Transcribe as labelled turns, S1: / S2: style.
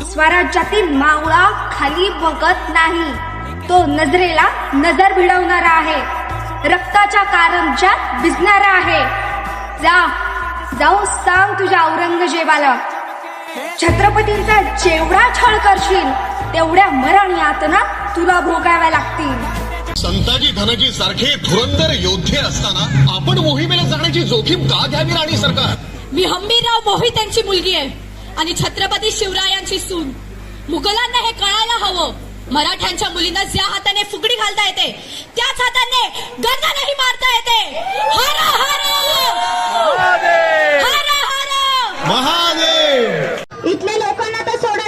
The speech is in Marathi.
S1: स्वराज्यातील मावळा खाली बघत नाही, तो नजरेला नजर भिडवणारा आहे, रक्ताच्या कारंज्यात भिजणारा आहे. जाऊन सांग तुझ्या औरंगजेबाला, छत्रपतींचा जेवढा छळ करशील तेवढ्या मरण यातना तुला भोगाव्या लागतील.
S2: संताजी धनाजी सारखे धुरंधर योद्धे असताना आपण मोहिमेला जाण्याची जोखीम का घ्यावी राणी सरकार?
S3: मी हंबीरराव मोहित यांची मुलगी आहे आणि छत्रपती शिवरायांची सून. मुघलांना हे कळायला हवं, मराठ्यांच्या मुलींना ज्या हाताने फुगडी घालता येते त्याच हाताने गर्दनही मारता येते. हर हर हर हर
S2: महादेव.
S4: इथल्या लोकांना तर सोड